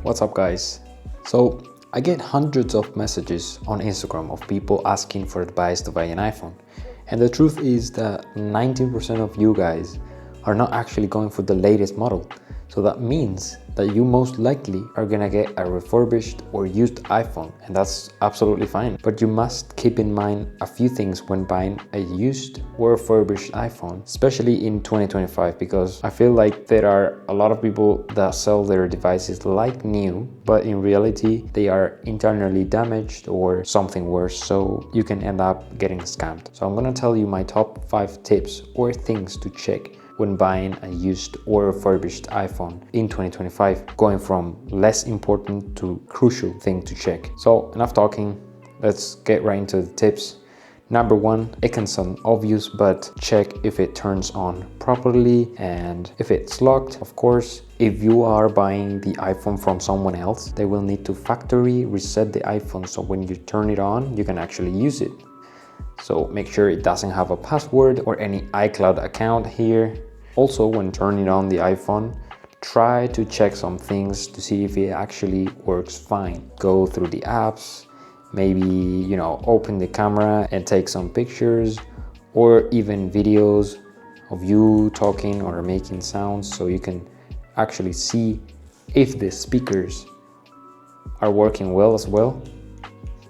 What's up guys? So I get hundreds of messages on Instagram of people asking for advice to buy an iPhone, and the truth is that 90% of you guys are not actually going for the latest model. So that means that you most likely are gonna get a refurbished or used iPhone, and that's absolutely fine. But you must keep in mind a few things when buying a used or refurbished iPhone, especially in 2025, because I feel like there are a lot of people that sell their devices like new, but in reality they are internally damaged or something worse, so you can end up getting scammed. So I'm gonna tell you my top 5 tips or things to check when buying a used or refurbished iPhone in 2025, going from less important to crucial thing to check. So enough talking, let's get right into the tips. Number 1, it can sound obvious, but check if it turns on properly and if it's locked. Of course, if you are buying the iPhone from someone else, they will need to factory reset the iPhone, so when you turn it on, you can actually use it. So make sure it doesn't have a password or any iCloud account here. Also, when turning on the iPhone, try to check some things to see if it actually works fine. Go through the apps, maybe, open the camera and take some pictures or even videos of you talking or making sounds, so you can actually see if the speakers are working well as well.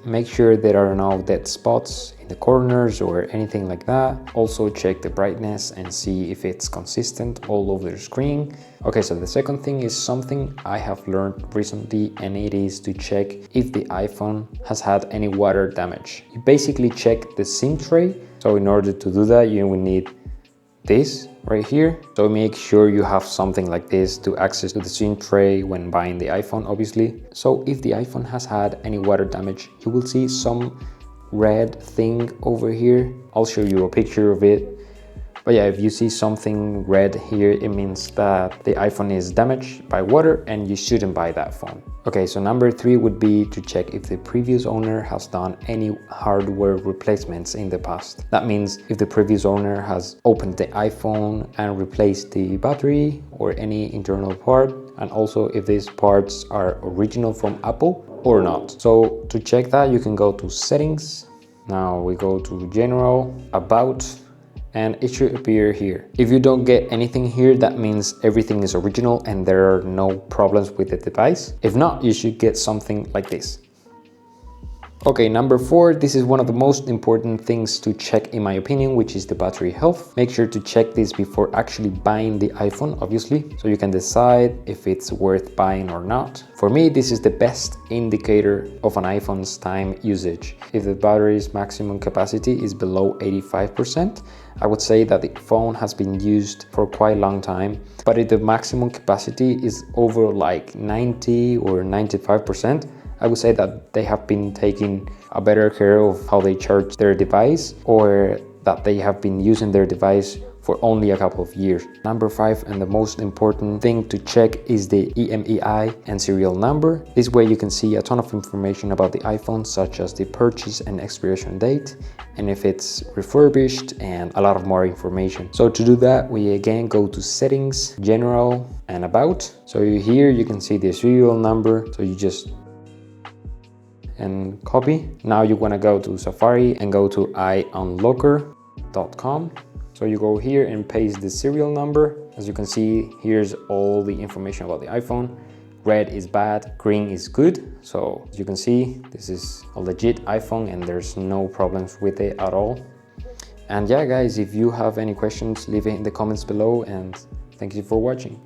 Make sure there are no dead spots in the corners or anything like that. Also check the brightness and see if it's consistent all over the screen. Okay, so the second thing is something I have learned recently, and it is to check if the iPhone has had any water damage. You basically check the SIM tray. So in order to do that, you will need this right here. So make sure you have something like this to access to the SIM tray when buying the iPhone, obviously. So if the iPhone has had any water damage, you will see some red thing over here. I'll show you a picture of it. But yeah, if you see something red here, it means that the iPhone is damaged by water and you shouldn't buy that phone. Okay, so number 3 would be to check if the previous owner has done any hardware replacements in the past. That means if the previous owner has opened the iPhone and replaced the battery or any internal part, and also if these parts are original from Apple or not. So to check that, you can go to settings. Now we go to general, about, and it should appear here. If you don't get anything here, that means everything is original and there are no problems with the device. If not, you should get something like this. Okay, number 4, this is one of the most important things to check in my opinion, which is the battery health. Make sure to check this before actually buying the iPhone, obviously, so you can decide if it's worth buying or not. For me, this is the best indicator of an iPhone's time usage. If the battery's maximum capacity is below 85%, I would say that the phone has been used for quite a long time. But if the maximum capacity is over like 90 or 95%, I would say that they have been taking a better care of how they charge their device, or that they have been using their device for only a couple of years. Number 5, and the most important thing to check, is the EMEI and serial number. This way you can see a ton of information about the iPhone, such as the purchase and expiration date, and if it's refurbished, and a lot of more information. So to do that, we again go to settings, general, and about. So here you can see the serial number, so you just and copy. Now you want to go to Safari and go to iUnlocker.com. So you go here and paste the serial number. As you can see, here's all the information about the iPhone. Red is bad, green is good. So as you can see, this is a legit iPhone and there's no problems with it at all. And yeah guys, if you have any questions, leave it in the comments below, and thank you for watching.